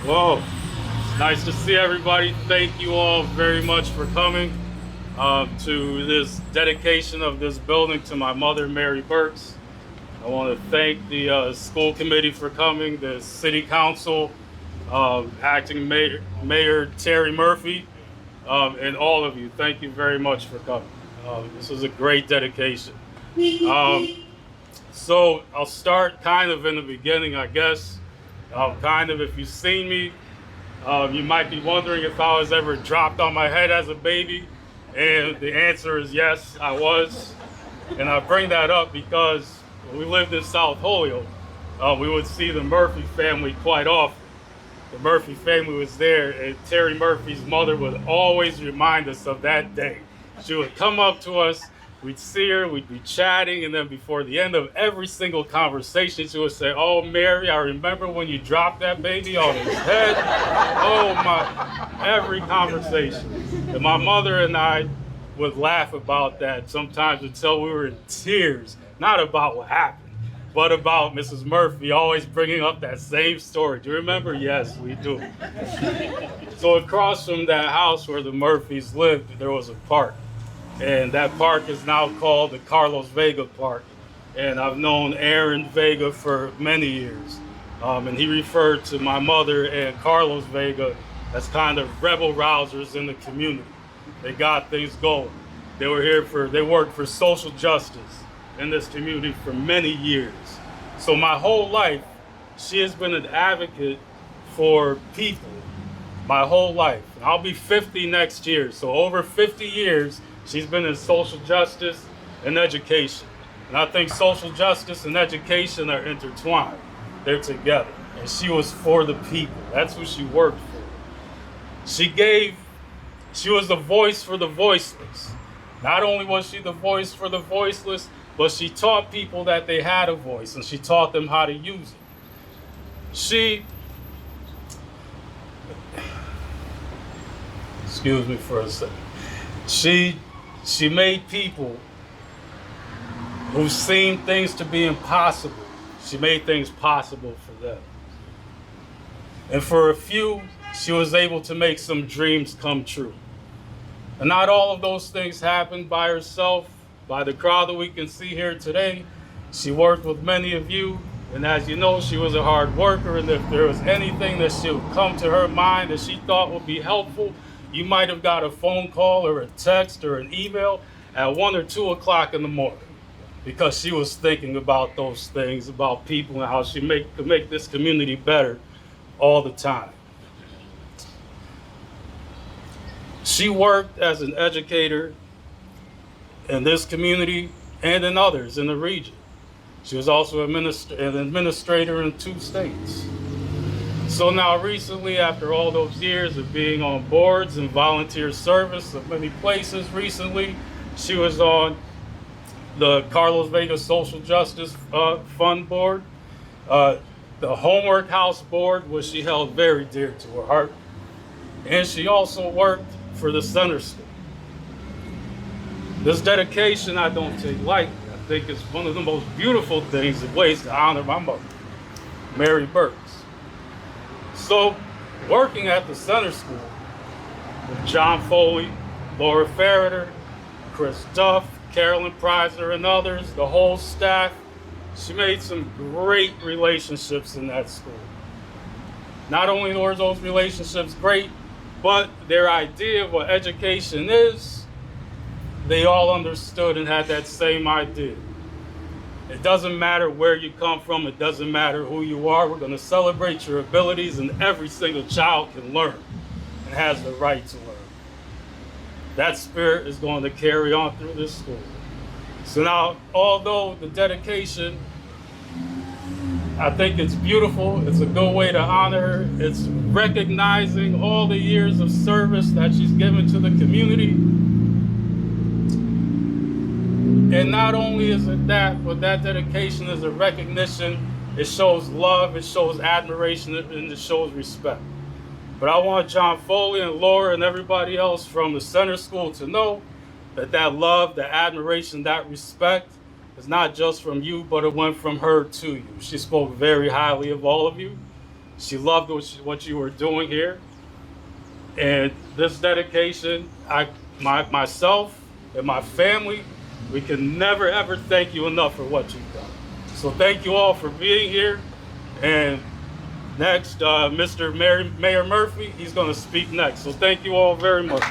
Well, it's nice to see everybody. Thank you all very much for coming to this dedication of this building to my mother, Mary Birks. I want to thank the school committee for coming, the city council, acting mayor Terry Murphy, and all of you. Thank you very much for coming. This is a great dedication. Um, so I'll start kind of in the beginning, I guess. If you've seen me, you might be wondering if I was ever dropped on my head as a baby, and the answer is yes, I was. And I bring that up because when we lived in South Holyoke, we would see the Murphy family quite often. The Murphy family was there, and Terry Murphy's mother would always remind us of that day. She would come up to us, we'd see her, we'd be chatting, and then before the end of every single conversation, she would say, "Oh, Mary, I remember when you dropped that baby on his head." Oh my, every conversation. And my mother and I would laugh about that sometimes until we were in tears, not about what happened, but about Mrs. Murphy always bringing up that same story. Do you remember? Yes, we do. So across from that house where the Murphys lived, there was a park. And that park is now called the Carlos Vega Park. And I've known Aaron Vega for many years. And he referred to my mother and Carlos Vega as kind of rebel rousers in the community. They got things going. They worked for social justice in this community for many years. So my whole life, she has been an advocate for people, my whole life. And I'll be 50 next year. So over 50 years, she's been in social justice and education. And I think social justice and education are intertwined. They're together. And she was for the people. That's who she worked for. She was the voice for the voiceless. Not only was she the voice for the voiceless, but she taught people that they had a voice, and she taught them how to use it. Excuse me for a second. She made people who seemed things to be impossible, she made things possible for them. And for a few, she was able to make some dreams come true. And not all of those things happened by herself, by the crowd that we can see here today. She worked with many of you, and as you know, she was a hard worker, and if there was anything that should come to her mind that she thought would be helpful, you might have got a phone call or a text or an email at 1 or 2 o'clock in the morning, because she was thinking about those things, about people, and how she could make this community better all the time. She worked as an educator in this community and in others in the region. She was also an administrator in 2 states. So now recently, after all those years of being on boards and volunteer service of many places recently, she was on the Carlos Vega Social Justice Fund Board, the Homework House Board, which she held very dear to her heart. And she also worked for the Center School. This dedication I don't take lightly. I think it's one of the most beautiful things and ways to honor my mother, Mary Birks. So, working at the Center School with John Foley, Laura Farrader, Chris Duff, Carolyn Prizer, and others, the whole staff, she made some great relationships in that school. Not only were those relationships great, but their idea of what education is, they all understood and had that same idea. It doesn't matter where you come from, it doesn't matter who you are, we're going to celebrate your abilities, and every single child can learn and has the right to learn. That spirit is going to carry on through this school. So now, although the dedication, I think it's beautiful, it's a good way to honor her, it's recognizing all the years of service that she's given to the community. And not only is it that, but that dedication is a recognition. It shows love, it shows admiration, and it shows respect. But I want John Foley and Laura and everybody else from the Center School to know that that love, that admiration, that respect is not just from you, but it went from her to you. She spoke very highly of all of you. She loved what you were doing here. And this dedication, myself and my family, we can never ever thank you enough for what you've done. So thank you all for being here. And next, Mr. Mayor Murphy, he's going to speak next. So thank you all very much.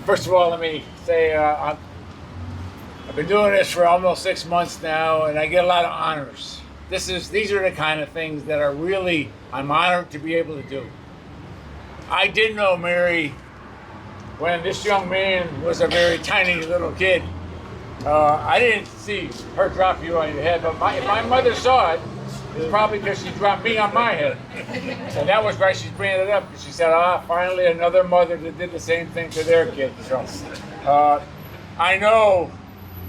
First of all, let me say I've been doing this for almost 6 months now, and I get a lot of honors. These are the kind of things that are really, I'm honored to be able to do. I did know Mary when this young man was a very tiny little kid. I didn't see her drop you on your head, but if my mother saw it, it's probably because she dropped me on my head. And that was why she's bringing it up, because she said, finally another mother that did the same thing to their kid. So I know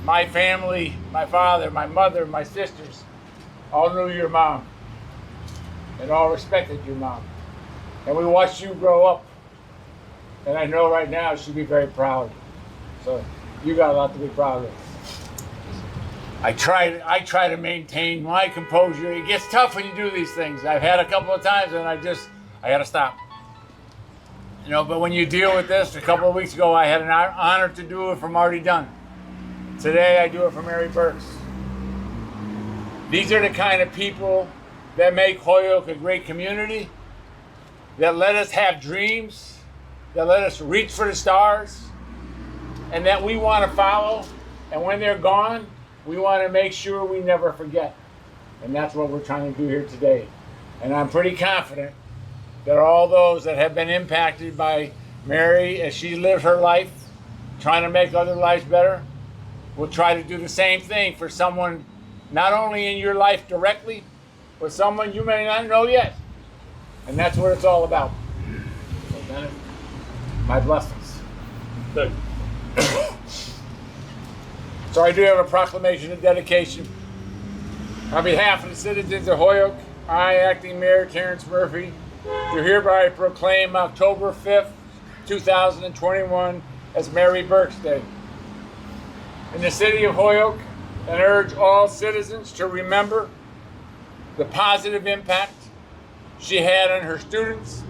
my family, my father, my mother, my sisters, all knew your mom and all respected your mom. And we watched you grow up. And I know right now she'd be very proud. So you got a lot to be proud of. I try to maintain my composure. It gets tough when you do these things. I've had a couple of times and I had to stop. You know, but when you deal with this, a couple of weeks ago I had an honor to do it for Marty Dunn. Today I do it for Mary Birks. These are the kind of people that make Holyoke a great community, that let us have dreams, that let us reach for the stars, and that we want to follow. And when they're gone, we want to make sure we never forget. And that's what we're trying to do here today. And I'm pretty confident that all those that have been impacted by Mary as she lived her life, trying to make other lives better, will try to do the same thing for someone not only in your life directly, but someone you may not know yet. And that's what it's all about. So Dennis, my blessings. Thank you. So I do have a proclamation of dedication. On behalf of the citizens of Holyoke, I, Acting Mayor Terrence Murphy, do hereby proclaim October 5th, 2021 as Mary Birks Day in the city of Holyoke, and urge all citizens to remember the positive impact she had on her students.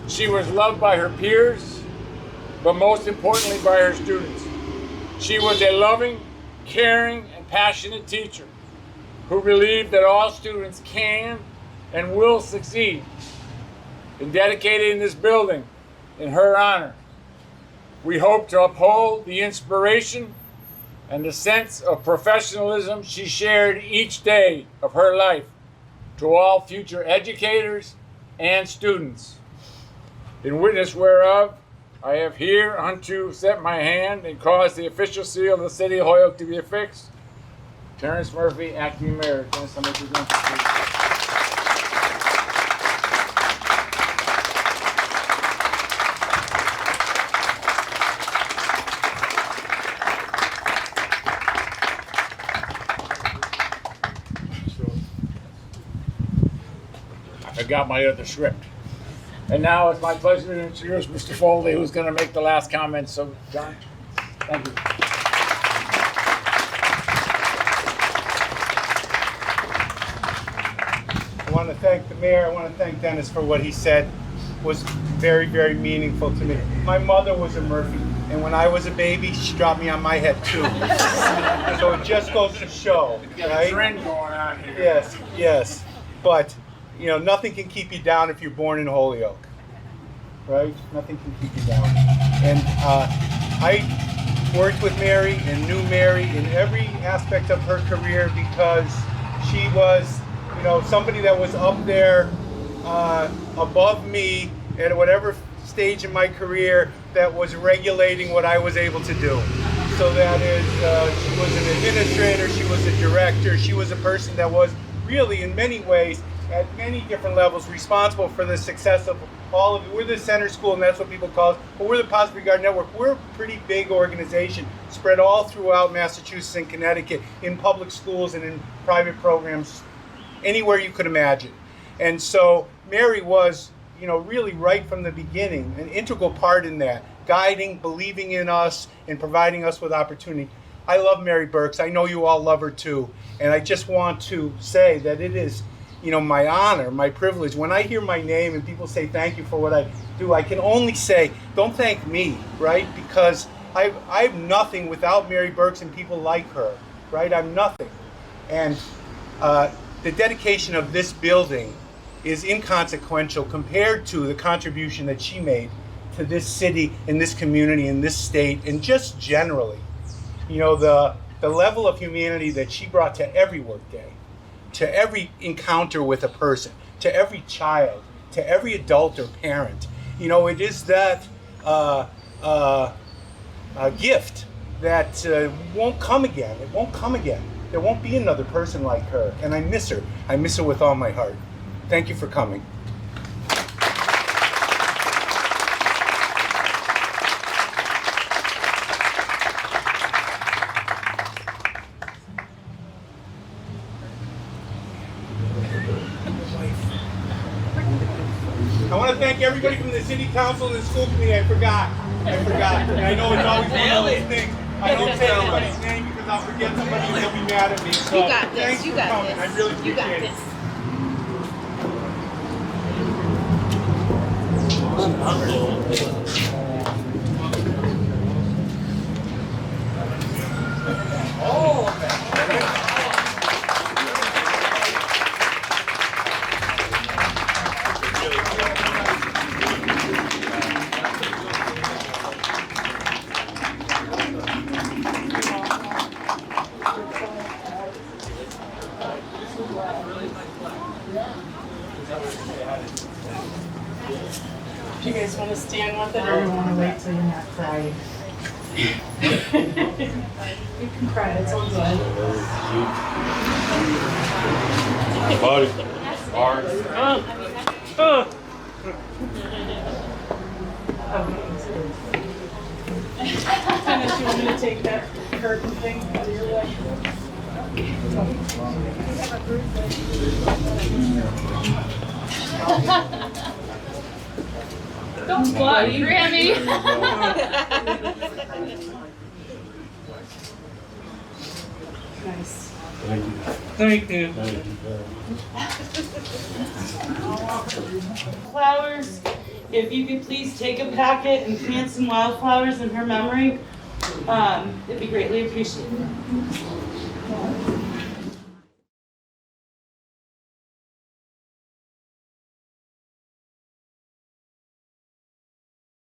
She was loved by her peers, but most importantly by her students. She was a loving, caring, and passionate teacher who believed that all students can and will succeed. In dedicating this building in her honor, we hope to uphold the inspiration and the sense of professionalism she shared each day of her life to all future educators and students. In witness whereof, I have hereunto set my hand and caused the official seal of the city of Holyoke to be affixed. Terrence Murphy, Acting Mayor. Dennis, I'm going to present you. I got my other script. And now it's my pleasure to introduce Mr. Foley, who's going to make the last comments. So, John, thank you. I want to thank the mayor. I want to thank Dennis for what he said. Was very, very meaningful to me. My mother was a Murphy, and when I was a baby, she dropped me on my head too. So it just goes to show, You got right? a trend going on here. Yes, yes. But you know, nothing can keep you down if you're born in Holyoke, right? Nothing can keep you down. And I worked with Mary and knew Mary in every aspect of her career because she was, you know, somebody that was up there above me at whatever stage in my career that was regulating what I was able to do. So that is, she was an administrator, she was a director, she was a person that was really in many ways at many different levels responsible for the success of all of it. We're the center school, and that's what people call us, but we're the Positive Regard Network. We're a pretty big organization spread all throughout Massachusetts and Connecticut in public schools and in private programs anywhere you could imagine. And so Mary was really right from the beginning, an integral part in that, guiding, believing in us, and providing us with opportunity. I love Mary Birks. I know you all love her too. And I just want to say that it is, my honor, my privilege. When I hear my name and people say thank you for what I do, I can only say, don't thank me, right? Because I'm nothing without Mary Birks and people like her, right? I'm nothing. And the dedication of this building is inconsequential compared to the contribution that she made to this city and this community and this state and just generally. The level of humanity that she brought to every workday, to every encounter with a person, to every child, to every adult or parent. It is that gift that won't come again. It won't come again. There won't be another person like her. And I miss her. I miss her with all my heart. Thank you for coming. I want to thank everybody from the city council and the school committee. I forgot. And I know it's always one of those things. I don't say anybody's name because I'll forget somebody and they'll be mad at me. So You got this. thanks You for got coming. this. I really You got appreciate it. this. Do you guys want to stand with it, or do you want to wait till you're not crying? You can cry, it's all good. Buddy. Dennis, you want me to take that curtain thing out of your way? Don't bloody Grammy. Nice. Thank you. Flowers, if you could please take a packet and plant some wildflowers in her memory, it'd be greatly appreciated.